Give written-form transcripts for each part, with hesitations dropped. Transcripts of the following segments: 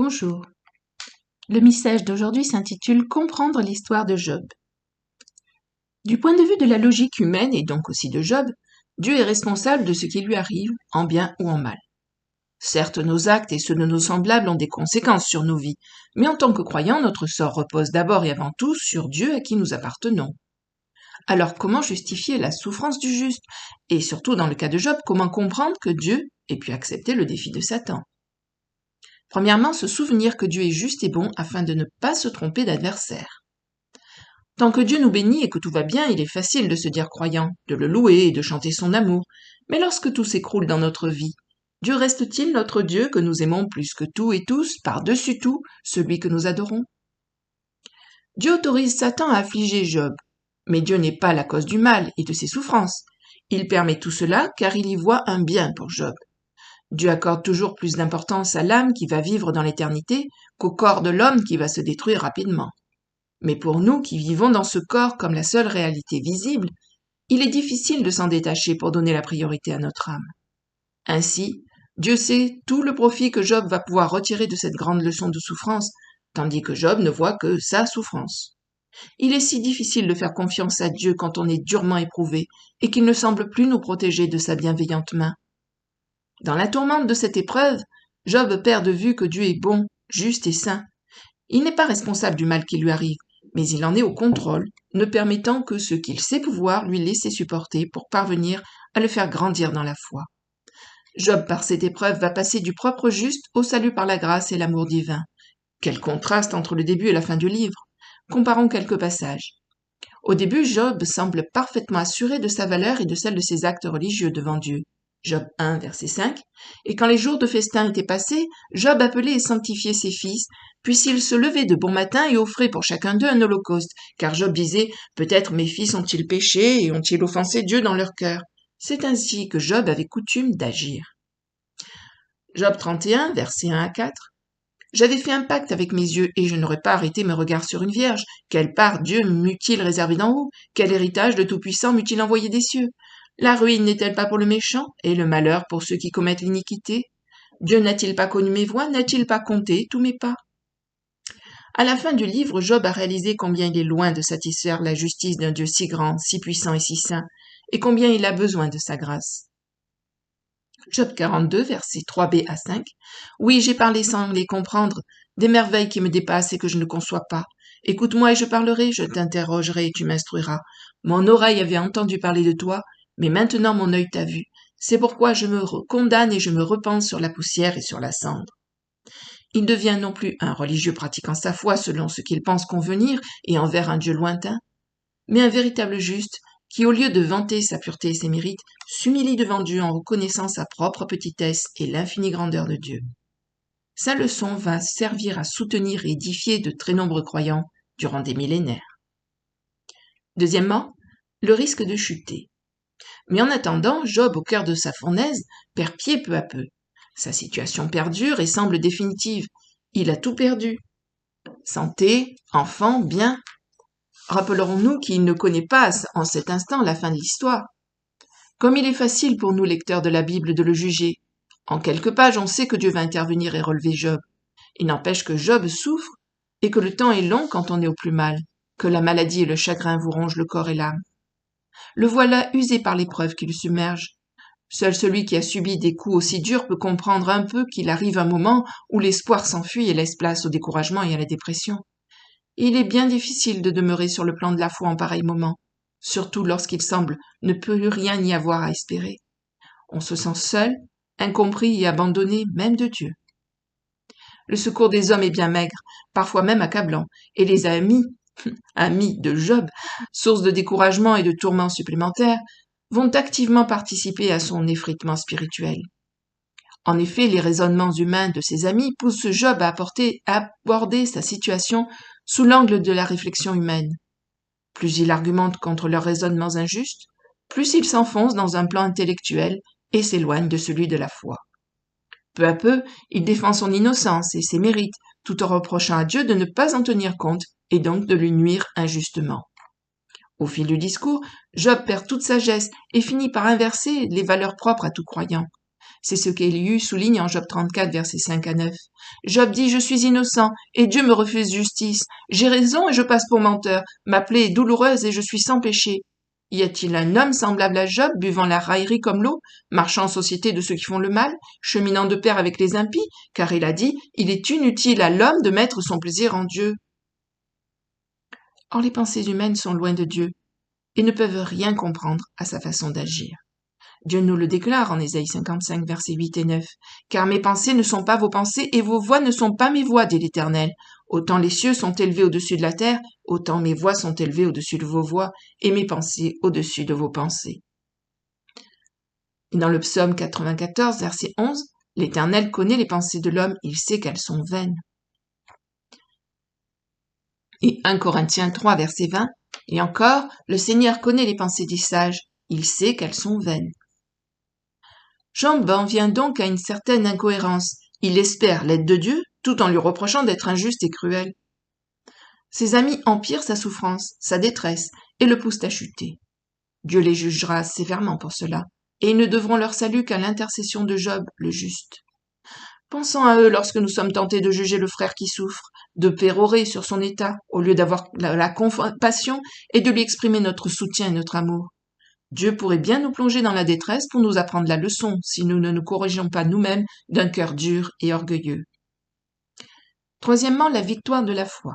Bonjour. Le message d'aujourd'hui s'intitule Comprendre l'histoire de Job. Du point de vue de la logique humaine et donc aussi de Job, Dieu est responsable de ce qui lui arrive, en bien ou en mal. Certes, nos actes et ceux de nos semblables ont des conséquences sur nos vies, mais en tant que croyants, notre sort repose d'abord et avant tout sur Dieu à qui nous appartenons. Alors comment justifier la souffrance du juste? Et surtout dans le cas de Job, comment comprendre que Dieu ait pu accepter le défi de Satan? Premièrement, se souvenir que Dieu est juste et bon afin de ne pas se tromper d'adversaire. Tant que Dieu nous bénit et que tout va bien, il est facile de se dire croyant, de le louer et de chanter son amour. Mais lorsque tout s'écroule dans notre vie, Dieu reste-t-il notre Dieu que nous aimons plus que tout et tous, par-dessus tout, celui que nous adorons? Dieu autorise Satan à affliger Job, mais Dieu n'est pas la cause du mal et de ses souffrances. Il permet tout cela car il y voit un bien pour Job. Dieu accorde toujours plus d'importance à l'âme qui va vivre dans l'éternité qu'au corps de l'homme qui va se détruire rapidement. Mais pour nous qui vivons dans ce corps comme la seule réalité visible, il est difficile de s'en détacher pour donner la priorité à notre âme. Ainsi, Dieu sait tout le profit que Job va pouvoir retirer de cette grande leçon de souffrance, tandis que Job ne voit que sa souffrance. Il est si difficile de faire confiance à Dieu quand on est durement éprouvé et qu'il ne semble plus nous protéger de sa bienveillante main. Dans la tourmente de cette épreuve, Job perd de vue que Dieu est bon, juste et saint. Il n'est pas responsable du mal qui lui arrive, mais il en est au contrôle, ne permettant que ce qu'il sait pouvoir lui laisser supporter pour parvenir à le faire grandir dans la foi. Job, par cette épreuve, va passer du propre juste au salut par la grâce et l'amour divin. Quel contraste entre le début et la fin du livre. Comparons quelques passages. Au début, Job semble parfaitement assuré de sa valeur et de celle de ses actes religieux devant Dieu. Job 1, verset 5. Et quand les jours de festin étaient passés, Job appelait et sanctifiait ses fils, puis il se levait de bon matin et offrait pour chacun d'eux un holocauste, car Job disait, peut-être mes fils ont-ils péché et ont-ils offensé Dieu dans leur cœur. C'est ainsi que Job avait coutume d'agir. Job 31, versets 1 à 4. J'avais fait un pacte avec mes yeux, et je n'aurais pas arrêté mes regards sur une vierge. Quelle part Dieu m'eût-il réservé d'en haut? Quel héritage de Tout-Puissant m'eût-il envoyé des cieux? La ruine n'est-elle pas pour le méchant, et le malheur pour ceux qui commettent l'iniquité? Dieu n'a-t-il pas connu mes voies? N'a-t-il pas compté tous mes pas? À la fin du livre, Job a réalisé combien il est loin de satisfaire la justice d'un Dieu si grand, si puissant et si saint, et combien il a besoin de sa grâce. Job 42, versets 3b à 5. Oui, j'ai parlé sans les comprendre, des merveilles qui me dépassent et que je ne conçois pas. Écoute-moi et je parlerai, je t'interrogerai et tu m'instruiras. Mon oreille avait entendu parler de toi, mais maintenant mon œil t'a vu. C'est pourquoi je me condamne et je me repens sur la poussière et sur la cendre. Il devient non plus un religieux pratiquant sa foi selon ce qu'il pense convenir et envers un Dieu lointain, mais un véritable juste qui, au lieu de vanter sa pureté et ses mérites, s'humilie devant Dieu en reconnaissant sa propre petitesse et l'infinie grandeur de Dieu. Sa leçon va servir à soutenir et édifier de très nombreux croyants durant des millénaires. Deuxièmement, le risque de chuter. Mais en attendant, Job, au cœur de sa fournaise, perd pied peu à peu. Sa situation perdure et semble définitive. Il a tout perdu. Santé, enfants, biens. Rappellerons-nous qu'il ne connaît pas en cet instant la fin de l'histoire. Comme il est facile pour nous, lecteurs de la Bible, de le juger. En quelques pages, on sait que Dieu va intervenir et relever Job. Il n'empêche que Job souffre et que le temps est long quand on est au plus mal, que la maladie et le chagrin vous rongent le corps et l'âme. Le voilà usé par l'épreuve qui le submerge. Seul celui qui a subi des coups aussi durs peut comprendre un peu qu'il arrive un moment où l'espoir s'enfuit et laisse place au découragement et à la dépression. Il est bien difficile de demeurer sur le plan de la foi en pareil moment, surtout lorsqu'il semble ne plus rien y avoir à espérer. On se sent seul, incompris et abandonné même de Dieu. Le secours des hommes est bien maigre, parfois même accablant, et les amis de Job, source de découragement et de tourments supplémentaires, vont activement participer à son effritement spirituel. En effet, les raisonnements humains de ses amis poussent Job à aborder sa situation sous l'angle de la réflexion humaine. Plus il argumente contre leurs raisonnements injustes, plus il s'enfonce dans un plan intellectuel et s'éloigne de celui de la foi. Peu à peu, il défend son innocence et ses mérites, tout en reprochant à Dieu de ne pas en tenir compte et donc de lui nuire injustement. Au fil du discours, Job perd toute sagesse et finit par inverser les valeurs propres à tout croyant. C'est ce qu'Élihu souligne en Job 34, versets 5 à 9. Job dit « Je suis innocent, et Dieu me refuse justice. J'ai raison et je passe pour menteur. Ma plaie est douloureuse et je suis sans péché. » Y a-t-il un homme semblable à Job, buvant la raillerie comme l'eau, marchant en société de ceux qui font le mal, cheminant de pair avec les impies? Car il a dit « Il est inutile à l'homme de mettre son plaisir en Dieu. » Or les pensées humaines sont loin de Dieu et ne peuvent rien comprendre à sa façon d'agir. Dieu nous le déclare en Ésaïe 55, versets 8 et 9. « Car mes pensées ne sont pas vos pensées, et vos voix ne sont pas mes voix, dit l'Éternel. Autant les cieux sont élevés au-dessus de la terre, autant mes voix sont élevées au-dessus de vos voix, et mes pensées au-dessus de vos pensées. » Et dans le psaume 94, verset 11, l'Éternel connaît les pensées de l'homme, il sait qu'elles sont vaines. Et 1 Corinthiens 3, verset 20, et encore, le Seigneur connaît les pensées des sages, il sait qu'elles sont vaines. Job en vient donc à une certaine incohérence. Il espère l'aide de Dieu, tout en lui reprochant d'être injuste et cruel. Ses amis empirent sa souffrance, sa détresse, et le poussent à chuter. Dieu les jugera sévèrement pour cela, et ils ne devront leur salut qu'à l'intercession de Job, le juste. Pensons à eux lorsque nous sommes tentés de juger le frère qui souffre, de pérorer sur son état, au lieu d'avoir la compassion et de lui exprimer notre soutien et notre amour. Dieu pourrait bien nous plonger dans la détresse pour nous apprendre la leçon si nous ne nous corrigeons pas nous-mêmes d'un cœur dur et orgueilleux. Troisièmement, la victoire de la foi.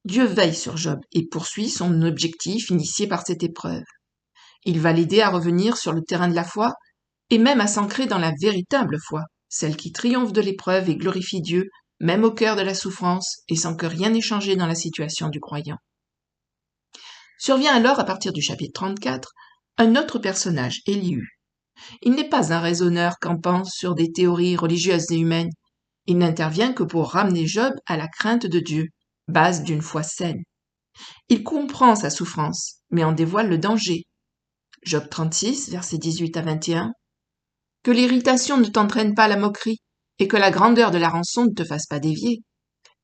Dieu veille sur Job et poursuit son objectif initié par cette épreuve. Il va l'aider à revenir sur le terrain de la foi et même à s'ancrer dans la véritable foi, celle qui triomphe de l'épreuve et glorifie Dieu, même au cœur de la souffrance et sans que rien n'ait changé dans la situation du croyant. Survient alors, à partir du chapitre 34, un autre personnage, Élihu. Il n'est pas un raisonneur campant sur des théories religieuses et humaines. Il n'intervient que pour ramener Job à la crainte de Dieu, base d'une foi saine. Il comprend sa souffrance, mais en dévoile le danger. Job 36, versets 18 à 21. « Que l'irritation ne t'entraîne pas à la moquerie, et que la grandeur de la rançon ne te fasse pas dévier.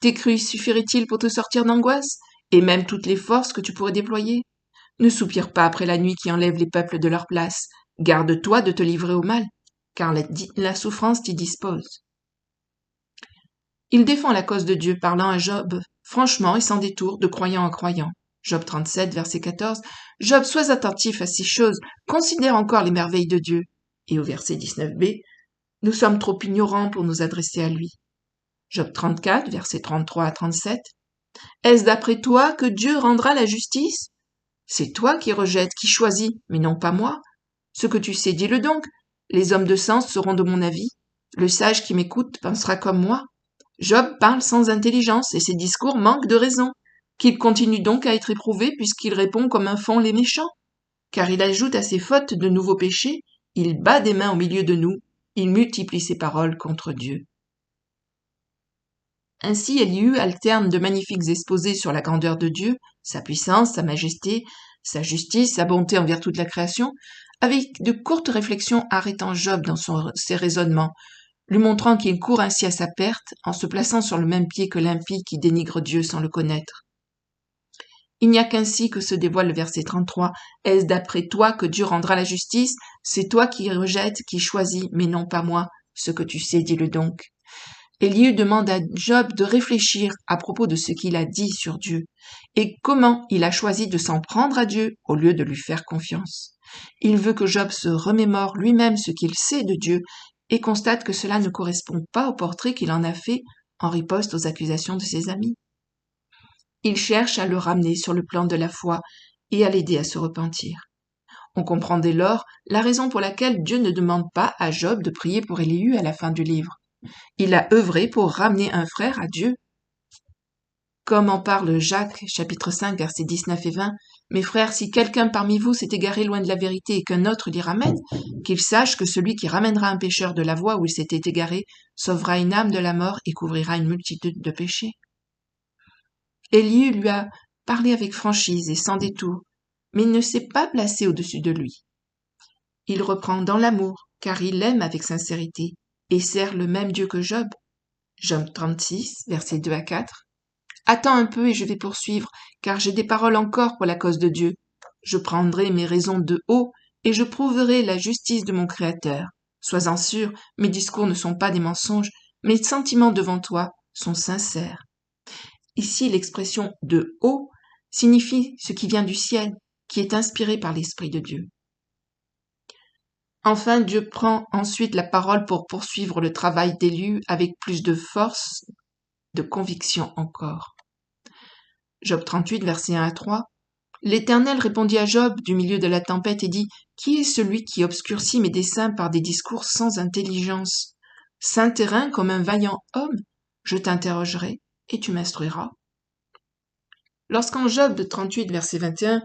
Tes crues suffiraient-ils pour te sortir d'angoisse, et même toutes les forces que tu pourrais déployer? Ne soupire pas après la nuit qui enlève les peuples de leur place. Garde-toi de te livrer au mal, car la souffrance t'y dispose. » Il défend la cause de Dieu, parlant à Job, franchement et sans détour, de croyant en croyant. Job 37, verset 14. « Job, sois attentif à ces choses, considère encore les merveilles de Dieu. » Et au verset 19b, « Nous sommes trop ignorants pour nous adresser à lui. » Job 34, verset 33 à 37. « Est-ce d'après toi que Dieu rendra la justice? C'est toi qui rejettes, qui choisis, mais non pas moi. Ce que tu sais, dis-le donc. Les hommes de sens seront de mon avis. Le sage qui m'écoute pensera comme moi. Job parle sans intelligence et ses discours manquent de raison. Qu'il continue donc à être éprouvé puisqu'il répond comme un font les méchants. Car il ajoute à ses fautes de nouveaux péchés, il bat des mains au milieu de nous, il multiplie ses paroles contre Dieu. » Ainsi Élihu alterne de magnifiques exposés sur la grandeur de Dieu, sa puissance, sa majesté, sa justice, sa bonté envers toute la création, avec de courtes réflexions arrêtant Job dans ses raisonnements, lui montrant qu'il court ainsi à sa perte en se plaçant sur le même pied que l'impie qui dénigre Dieu sans le connaître. Il n'y a qu'ainsi que se dévoile le verset 33. « Est-ce d'après toi que Dieu rendra la justice? C'est toi qui rejettes, qui choisis, mais non pas moi. Ce que tu sais, dis-le donc. » Élihu demande à Job de réfléchir à propos de ce qu'il a dit sur Dieu et comment il a choisi de s'en prendre à Dieu au lieu de lui faire confiance. Il veut que Job se remémore lui-même ce qu'il sait de Dieu et constate que cela ne correspond pas au portrait qu'il en a fait en riposte aux accusations de ses amis. Il cherche à le ramener sur le plan de la foi et à l'aider à se repentir. On comprend dès lors la raison pour laquelle Dieu ne demande pas à Job de prier pour Élihu à la fin du livre. Il a œuvré pour ramener un frère à Dieu. Comme en parle Jacques, chapitre 5, versets 19 et 20, « Mes frères, si quelqu'un parmi vous s'est égaré loin de la vérité et qu'un autre l'y ramène, qu'il sache que celui qui ramènera un pécheur de la voie où il s'était égaré sauvera une âme de la mort et couvrira une multitude de péchés. » Élihu lui a parlé avec franchise et sans détour, mais il ne s'est pas placé au-dessus de lui. Il reprend dans l'amour, car il l'aime avec sincérité, et sert le même Dieu que Job. Job 36, versets 2 à 4. « Attends un peu et je vais poursuivre, car j'ai des paroles encore pour la cause de Dieu. Je prendrai mes raisons de haut et je prouverai la justice de mon Créateur. Sois-en sûr, mes discours ne sont pas des mensonges, mes sentiments devant toi sont sincères. Ici, l'expression de haut signifie ce qui vient du ciel, qui est inspiré par l'Esprit de Dieu. Enfin, Dieu prend ensuite la parole pour poursuivre le travail d'élu avec plus de force, de conviction encore. Job 38, versets 1 à 3. L'Éternel répondit à Job du milieu de la tempête et dit : « Qui est celui qui obscurcit mes desseins par des discours sans intelligence ? Saint terrain comme un vaillant homme, je t'interrogerai et tu m'instruiras. » Lorsqu'en Job 38, verset 21,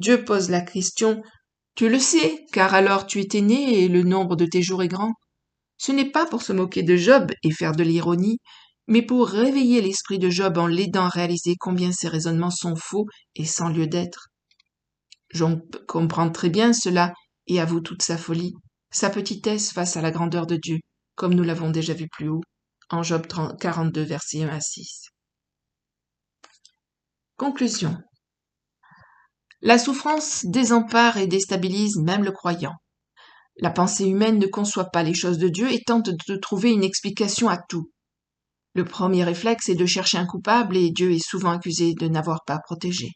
Dieu pose la question : « Tu le sais, car alors tu étais né et le nombre de tes jours est grand. » Ce n'est pas pour se moquer de Job et faire de l'ironie, mais pour réveiller l'esprit de Job en l'aidant à réaliser combien ses raisonnements sont faux et sans lieu d'être. Job comprend très bien cela et avoue toute sa folie, sa petitesse face à la grandeur de Dieu, comme nous l'avons déjà vu plus haut, en Job 42, versets 1 à 6. Conclusion. La souffrance désempare et déstabilise même le croyant. La pensée humaine ne conçoit pas les choses de Dieu et tente de trouver une explication à tout. Le premier réflexe est de chercher un coupable et Dieu est souvent accusé de n'avoir pas protégé.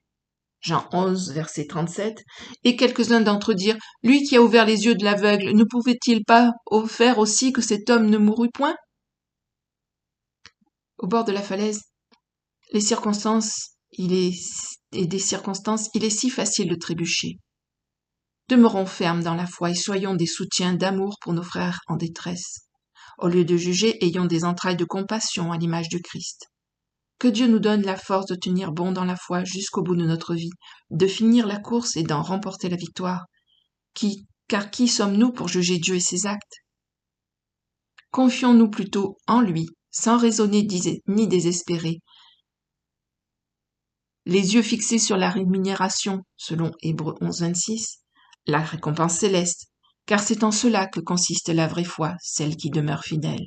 Jean 11, verset 37, et quelques-uns d'entre eux dirent : « Lui qui a ouvert les yeux de l'aveugle, ne pouvait-il pas faire aussi que cet homme ne mourût point ?» Au bord de la falaise, des circonstances, il est si facile de trébucher. Demeurons fermes dans la foi et soyons des soutiens d'amour pour nos frères en détresse. Au lieu de juger, ayons des entrailles de compassion à l'image du Christ. Que Dieu nous donne la force de tenir bon dans la foi jusqu'au bout de notre vie, de finir la course et d'en remporter la victoire. Car qui sommes-nous pour juger Dieu et ses actes ? Confions-nous plutôt en lui, sans raisonner ni désespérer. Les yeux fixés sur la rémunération, selon Hébreux 11, 26, la récompense céleste, car c'est en cela que consiste la vraie foi, celle qui demeure fidèle.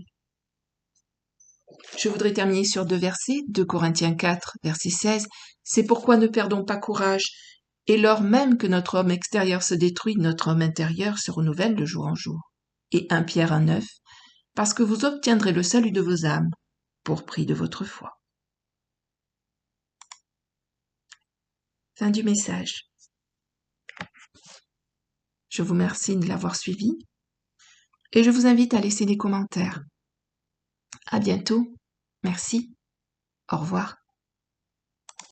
Je voudrais terminer sur 2 versets, 2 Corinthiens 4, verset 16. « C'est pourquoi ne perdons pas courage, et lors même que notre homme extérieur se détruit, notre homme intérieur se renouvelle de jour en jour. » Et 1 Pierre 1, 9. « Parce que vous obtiendrez le salut de vos âmes, pour prix de votre foi. » Fin du message. Je vous remercie de l'avoir suivi, et je vous invite à laisser des commentaires. À bientôt. Merci. Au revoir.